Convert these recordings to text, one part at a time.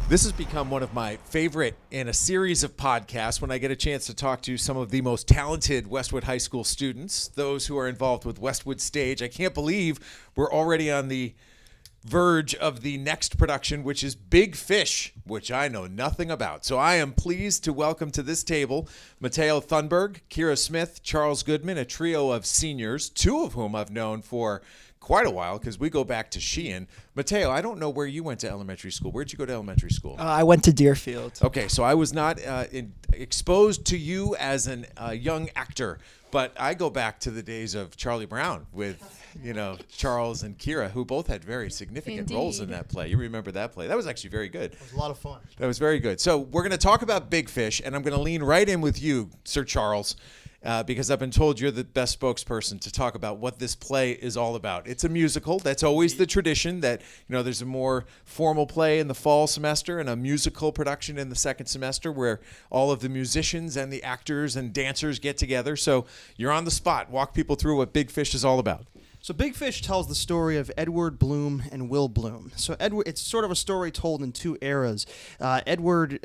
This has become one of my favorite in a series of podcasts when I get a chance to talk to some of the most talented Westwood High School students, those who are involved with Westwood Stage. I can't believe we're already on the verge of the next production, which is Big Fish, which I know nothing about. So I am pleased to welcome to this table Mateo Thunberg, Kira Smith, Charles Goodman, a trio of seniors, two of whom I've known for quite a while because we go back to Sheehan. Mateo, I don't know where you went to elementary school. Where'd you go to elementary school? I went to Deerfield. Okay, so I was not exposed to you as a young actor, but I go back to the days of Charlie Brown with, Charles and Kira, who both had very significant roles in that play. You remember that play? That was actually very good. It was a lot of fun. That was very good. So we're going to talk about Big Fish, and I'm going to lean right in with you, Sir Charles, because I've been told you're the best spokesperson to talk about what this play is all about. It's a musical. That's always the tradition that, there's a more formal play in the fall semester and a musical production in the second semester where all of the musicians and the actors and dancers get together. So you're on the spot. Walk people through what Big Fish is all about. So Big Fish tells the story of Edward Bloom and Will Bloom. So it's sort of a story told in two eras. Edward,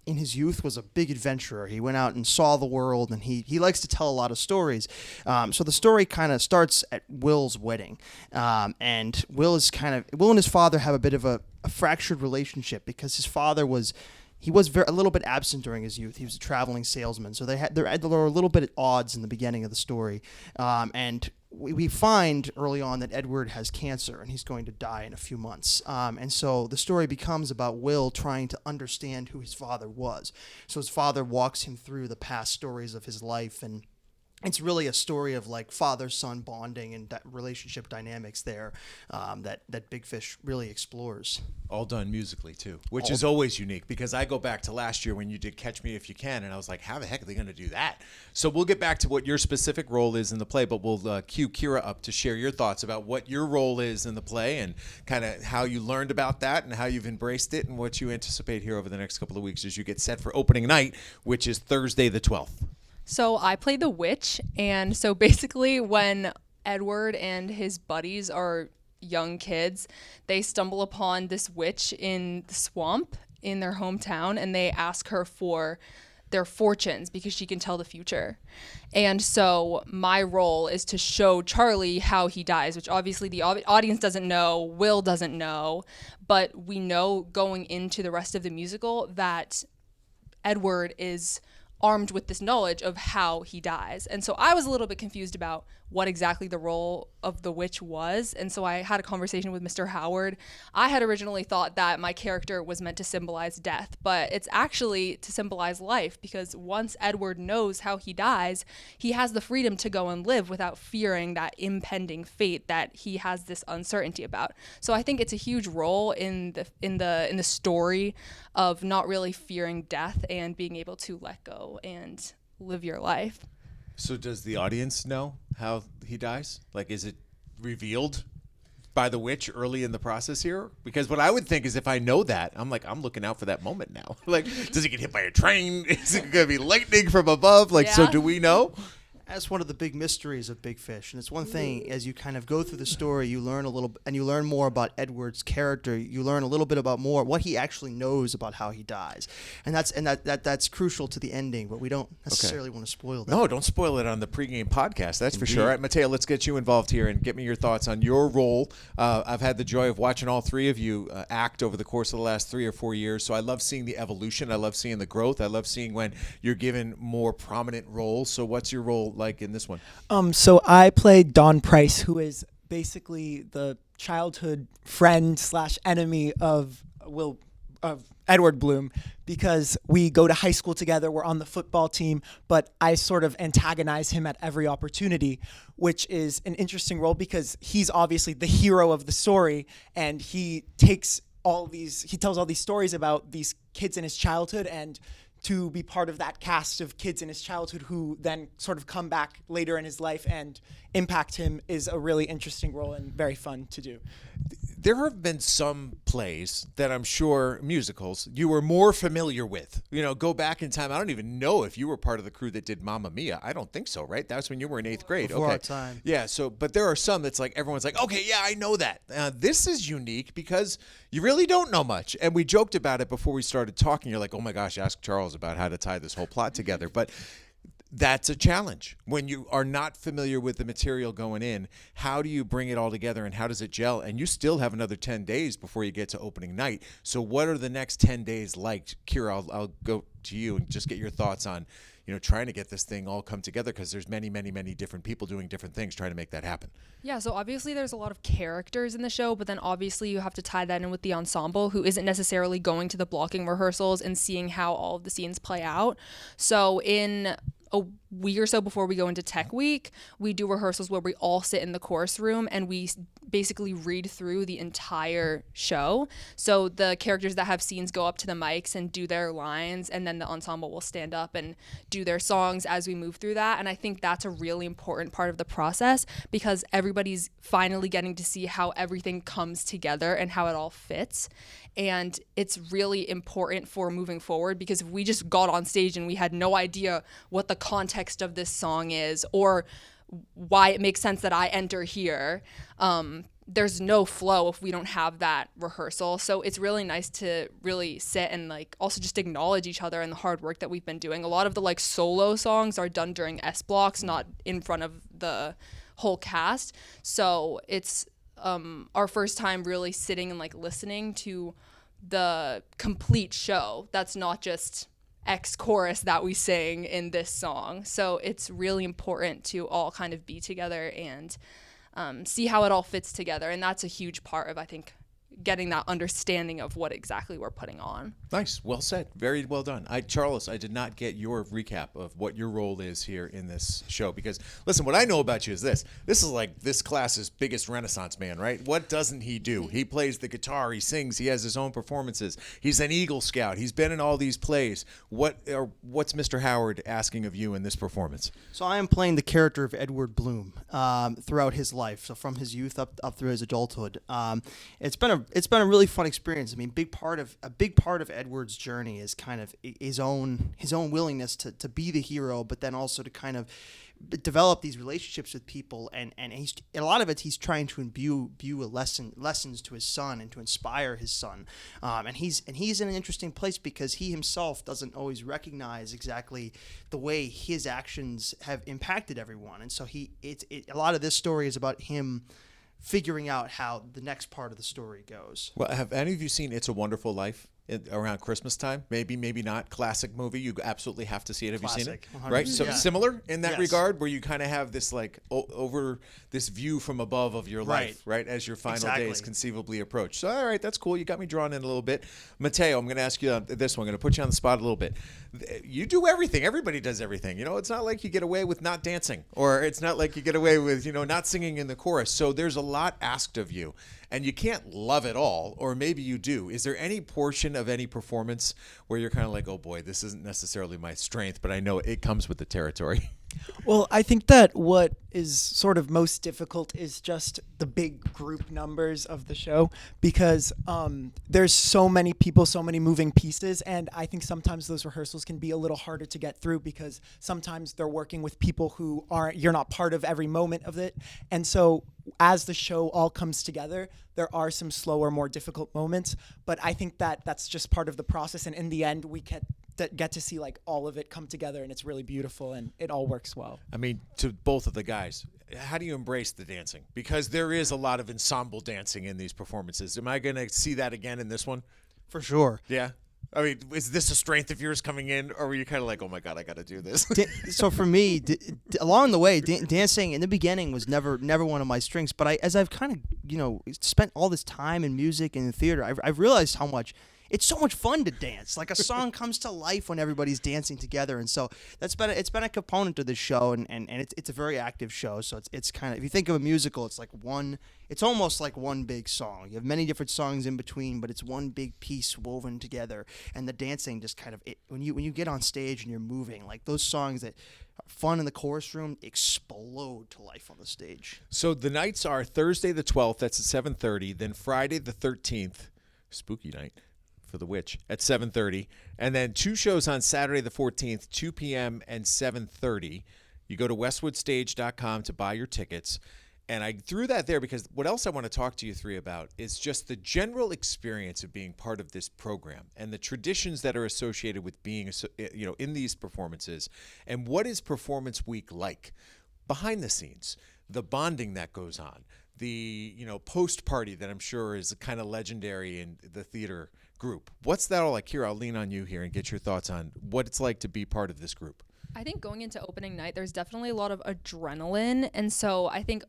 in his youth, was a big adventurer. He went out and saw the world, and he likes to tell a lot of stories. So the story kind of starts at Will's wedding, and Will and his father have a bit of a fractured relationship because his father was. He was a little bit absent during his youth. He was a traveling salesman, so they were a little bit at odds in the beginning of the story. And we find early on that Edward has cancer and he's going to die in a few months. And so the story becomes about Will trying to understand who his father was. So his father walks him through the past stories of his life, and it's really a story of like father-son bonding and relationship dynamics there that Big Fish really explores. All done musically, too, which is always unique because I go back to last year when you did Catch Me If You Can, and I was like, how the heck are they going to do that? So we'll get back to what your specific role is in the play, but we'll cue Kira up to share your thoughts about what your role is in the play and kind of how you learned about that and how you've embraced it and what you anticipate here over the next couple of weeks as you get set for opening night, which is Thursday the 12th. So I play the witch, and so basically when Edward and his buddies are young kids, they stumble upon this witch in the swamp in their hometown, and they ask her for their fortunes because she can tell the future. And so my role is to show Charlie how he dies, which obviously the audience doesn't know, Will doesn't know, but we know going into the rest of the musical that Edward is armed with this knowledge of how he dies. And so I was a little bit confused about what exactly the role of the witch was. And so I had a conversation with Mr. Howard. I had originally thought that my character was meant to symbolize death, but it's actually to symbolize life, because once Edward knows how he dies, he has the freedom to go and live without fearing that impending fate that he has this uncertainty about. So I think it's a huge role in the story of not really fearing death and being able to let go and live your life. So does the audience know how he dies? Like, is it revealed by the witch early in the process here? Because what I would think is if I know that, I'm looking out for that moment now. Like, does he get hit by a train? Is it going to be lightning from above? Like, So do we know? That's one of the big mysteries of Big Fish, and it's one thing as you kind of go through the story, you learn a little, and you learn more about Edward's character. You learn a little bit about more what he actually knows about how he dies, and that's crucial to the ending. But we don't necessarily want to spoil that. No, don't spoil it on the pregame podcast. That's for sure. All right, Mateo, let's get you involved here and get me your thoughts on your role. I've had the joy of watching all three of you act over the course of the last 3 or 4 years, so I love seeing the evolution. I love seeing the growth. I love seeing when you're given more prominent roles. So what's your role like in this one? So I played Dawn Price, who is basically the childhood friend / enemy of Edward Bloom, because we go to high school together, we're on the football team, but I sort of antagonize him at every opportunity, which is an interesting role because he's obviously the hero of the story, and he tells all these stories about these kids in his childhood, and to be part of that cast of kids in his childhood who then sort of come back later in his life and impact him is a really interesting role and very fun to do. there have been some plays that I'm sure, musicals, you were more familiar with. Go back in time. I don't even know if you were part of the crew that did Mamma Mia. I don't think so, right? That's when you were in 8th grade. Before okay. our time. Yeah, but there are some that's like everyone's like, okay, yeah, I know that. This is unique because you really don't know much. And we joked about it before we started talking. You're like, oh my gosh, ask Charles about how to tie this whole plot together. But that's a challenge when you are not familiar with the material going in. How do you bring it all together and how does it gel? And you still have another 10 days before you get to opening night. So what are the next 10 days like? Kira, I'll go to you and just get your thoughts on, trying to get this thing all come together, because there's many, many, many different people doing different things trying to make that happen. Yeah, so obviously there's a lot of characters in the show, but then obviously you have to tie that in with the ensemble, who isn't necessarily going to the blocking rehearsals and seeing how all of the scenes play out. So in a week or so before we go into Tech Week, we do rehearsals where we all sit in the chorus room and we basically read through the entire show. So the characters that have scenes go up to the mics and do their lines, and then the ensemble will stand up and do their songs as we move through that. And I think that's a really important part of the process, because everybody's finally getting to see how everything comes together and how it all fits. And it's really important for moving forward, because if we just got on stage and we had no idea what the context of this song is or why it makes sense that I enter here, there's no flow if we don't have that rehearsal. So it's really nice to really sit and also just acknowledge each other and the hard work that we've been doing. A lot of the solo songs are done during S blocks, not in front of the whole cast. So it's our first time really sitting and listening to the complete show. That's not just X chorus that we sing in this song. So it's really important to all kind of be together and see how it all fits together. And that's a huge part of, I think, getting that understanding of what exactly we're putting on. Nice. Well said. Very well done. Charles, I did not get your recap of what your role is here in this show, because, listen, what I know about you is this. This is this class's biggest Renaissance man, right? What doesn't he do? He plays the guitar. He sings. He has his own performances. He's an Eagle Scout. He's been in all these plays. What's Mr. Howard asking of you in this performance? So I am playing the character of Edward Bloom throughout his life, so from his youth up through his adulthood. It's been a really fun experience. I mean, a big part of Edward's journey is kind of his own willingness to be the hero, but then also to kind of develop these relationships with people, and a lot of it he's trying to imbue lessons to his son and to inspire his son, and he's in an interesting place because he himself doesn't always recognize exactly the way his actions have impacted everyone, and so a lot of this story is about him figuring out how the next part of the story goes. Well, have any of you seen It's a Wonderful Life around Christmas time? Maybe not. Classic movie. You absolutely have to see it. Have Classic, you seen it? 100%. Right? So Yeah. similar in that Yes. regard, where you kind of have this over this view from above of your life, right? As your final days conceivably approach. So, all right, that's cool. You got me drawn in a little bit. Mateo, I'm going to ask you this one. I'm going to put you on the spot a little bit. You do everything. Everybody does everything. It's not like you get away with not dancing, or it's not like you get away with, not singing in the chorus. So there's a lot asked of you. And you can't love it all, or maybe you do. Is there any portion of any performance where you're kind of like, oh boy, this isn't necessarily my strength, but I know it comes with the territory? Well, I think that what is sort of most difficult is just the big group numbers of the show, because there's so many people, so many moving pieces, and I think sometimes those rehearsals can be a little harder to get through because sometimes they're working with people who you're not part of every moment of it. And so as the show all comes together, there are some slower, more difficult moments, but I think that that's just part of the process, and in the end we get to see all of it come together, and it's really beautiful and it all works well. I mean, to both of the guys, how do you embrace the dancing? Because there is a lot of ensemble dancing in these performances. Am I going to see that again in this one? For sure. Yeah. I mean, is this a strength of yours coming in, or were you kind of like, oh my God, I got to do this? So for me, along the way, dancing in the beginning was never one of my strengths. But as I've kind of spent all this time in music and in theater, I've realized how much it's so much fun to dance. Like a song comes to life when everybody's dancing together, and so it's been a component of this show, and it's a very active show. So it's kind of, if you think of a musical, it's almost like one big song. You have many different songs in between, but it's one big piece woven together, and the dancing just kind of when you get on stage and you're moving, like those songs that are fun in the chorus room explode to life on the stage. So the nights are Thursday the 12th, that's at 7:30, then Friday the 13th, spooky night for the witch, at 7:30, and then 2 shows on Saturday the 14th, 2 p.m. and 7:30. You go to westwoodstage.com to buy your tickets. And I threw that there because what else I want to talk to you three about is just the general experience of being part of this program and the traditions that are associated with being, in these performances. And what is Performance Week like behind the scenes? The bonding that goes on, the post party that I'm sure is kind of legendary in the theater group. What's that all like? Here, I'll lean on you here and get your thoughts on what it's like to be part of this group. I think going into opening night, there's definitely a lot of adrenaline, and so I think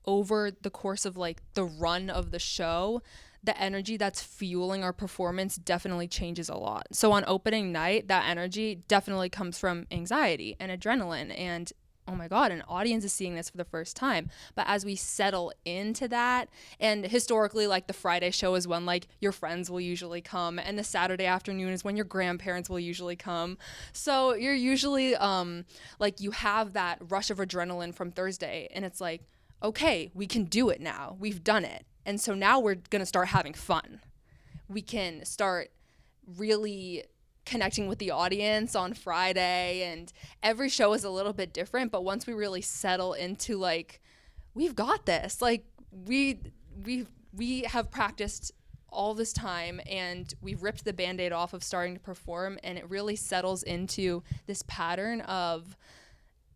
over the course of like the run of the show, the energy that's fueling our performance definitely changes a lot. So on opening night, that energy definitely comes from anxiety and adrenaline and, oh my God, an audience is seeing this for the first time. But as we settle into that, and historically, like the Friday show is when like your friends will usually come, and the Saturday afternoon is when your grandparents will usually come. So you're usually like you have that rush of adrenaline from Thursday, and it's like, okay, we can do it now. We've done it. And so now we're going to start having fun. We can start really connecting with the audience on Friday, and every show is a little bit different, but once we really settle into like, we've got this, like we have practiced all this time and we've ripped the Band-Aid off of starting to perform, and it really settles into this pattern of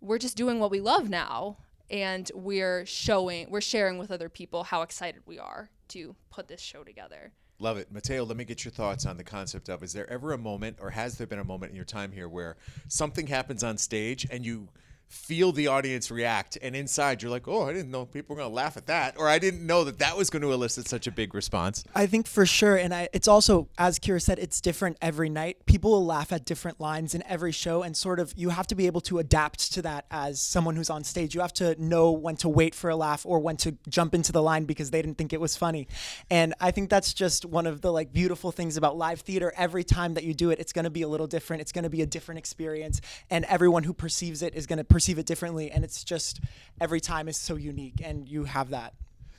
we're just doing what we love now. And we're sharing with other people how excited we are to put this show together. Love it. Mateo, let me get your thoughts on the concept of, is there ever a moment, or has there been a moment in your time here where something happens on stage and you feel the audience react, and inside you're like, oh, I didn't know people were going to laugh at that, or I didn't know that was going to elicit such a big response? I think for sure, and it's also, as Kira said, it's different every night. People will laugh at different lines in every show, and sort of you have to be able to adapt to that as someone who's on stage. You have to know when to wait for a laugh or when to jump into the line because they didn't think it was funny. And I think that's just one of the like beautiful things about live theater. Every time that you do it, it's going to be a little different. It's going to be a different experience, and everyone who perceives it is going to perceive it differently, and it's just every time is so unique, and you have that.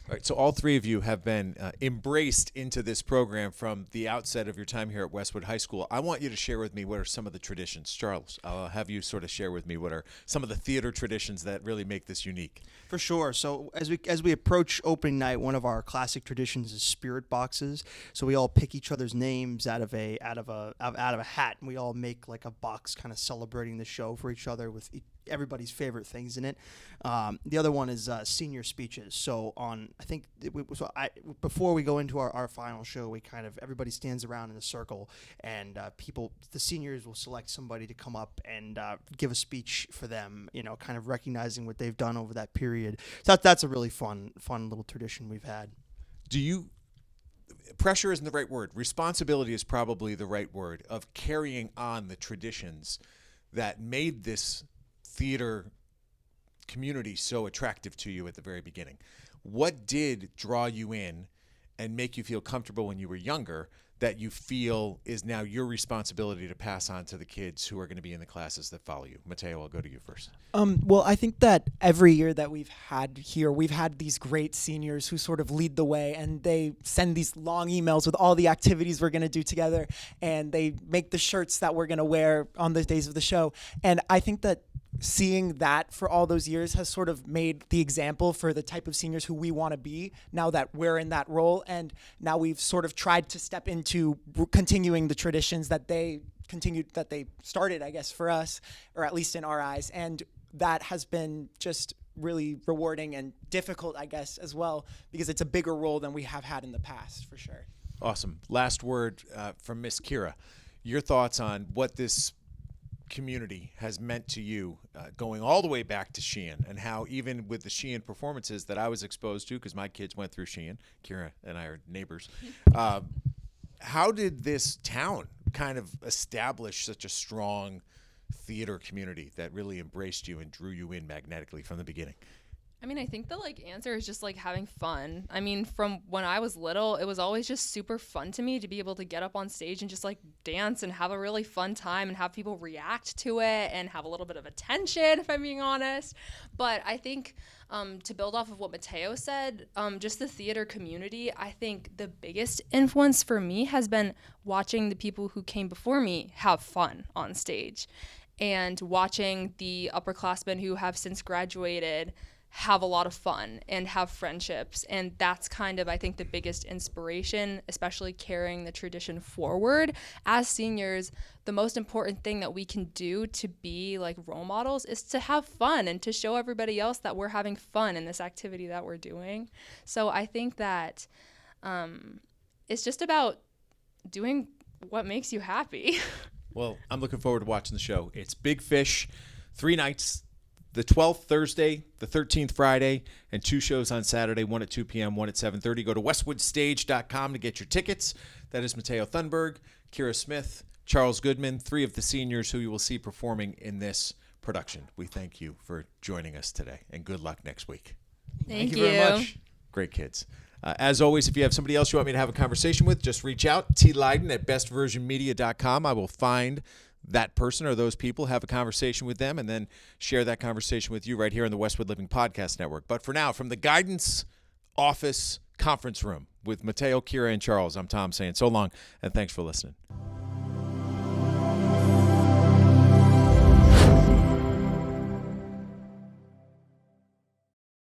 All right, so all three of you have been embraced into this program from the outset of your time here at Westwood High School. I want you to share with me what are some of the traditions. Charles, I'll have you sort of share with me what are some of the theater traditions that really make this unique. For sure. So as we approach opening night, one of our classic traditions is spirit boxes. So we all pick each other's names out of a hat, and we all make like a box kind of celebrating the show for each other with everybody's favorite things in it. The other one is senior speeches. So before we go into our final show, we kind of, everybody stands around in a circle, and the seniors will select somebody to come up and give a speech for them, kind of recognizing what they've done over that period. So that's a really fun little tradition we've had. Pressure isn't the right word. Responsibility is probably the right word of carrying on the traditions that made this theater community so attractive to you at the very beginning. What did draw you in and make you feel comfortable when you were younger that you feel is now your responsibility to pass on to the kids who are going to be in the classes that follow you? Mateo, I'll go to you first. Well, I think that every year that we've had here, we've had these great seniors who sort of lead the way, and they send these long emails with all the activities we're going to do together, and they make the shirts that we're going to wear on the days of the show. And I think that seeing that for all those years has sort of made the example for the type of seniors who we want to be now that we're in that role. And now we've sort of tried to step into continuing the traditions that they started, I guess, for us, or at least in our eyes. And that has been just really rewarding and difficult, I guess, as well, because it's a bigger role than we have had in the past, for sure. Awesome. Last word from Miss Kira. Your thoughts on what this community has meant to you, going all the way back to Sheehan, and how even with the Sheehan performances that I was exposed to, because my kids went through Sheehan, Kira and I are neighbors, how did this town kind of establish such a strong theater community that really embraced you and drew you in magnetically from the beginning? I mean, I think the answer is just having fun. I mean, from when I was little, it was always just super fun to me to be able to get up on stage and just dance and have a really fun time and have people react to it and have a little bit of attention, if I'm being honest. But I think to build off of what Mateo said, just the theater community, I think the biggest influence for me has been watching the people who came before me have fun on stage and watching the upperclassmen who have since graduated have a lot of fun and have friendships. And that's kind of, I think, the biggest inspiration, especially carrying the tradition forward. As seniors, the most important thing that we can do to be role models is to have fun and to show everybody else that we're having fun in this activity that we're doing. So I think that it's just about doing what makes you happy. Well, I'm looking forward to watching the show. It's Big Fish, 3 nights. The 12th Thursday, the 13th Friday, and 2 shows on Saturday, 1 at 2 p.m., 1 at 7:30. Go to westwoodstage.com to get your tickets. That is Mateo Thunberg, Kira Smith, Charles Goodman, 3 of the seniors who you will see performing in this production. We thank you for joining us today, and good luck next week. Thank you very much. Great kids. As always, if you have somebody else you want me to have a conversation with, just reach out, Leyden at bestversionmedia.com. I will find that person or those people, have a conversation with them, and then share that conversation with you right here on the Westwood Living Podcast Network. But for now, from the guidance office conference room with Mateo, Kira, and Charles, I'm Tom saying so long, and thanks for listening.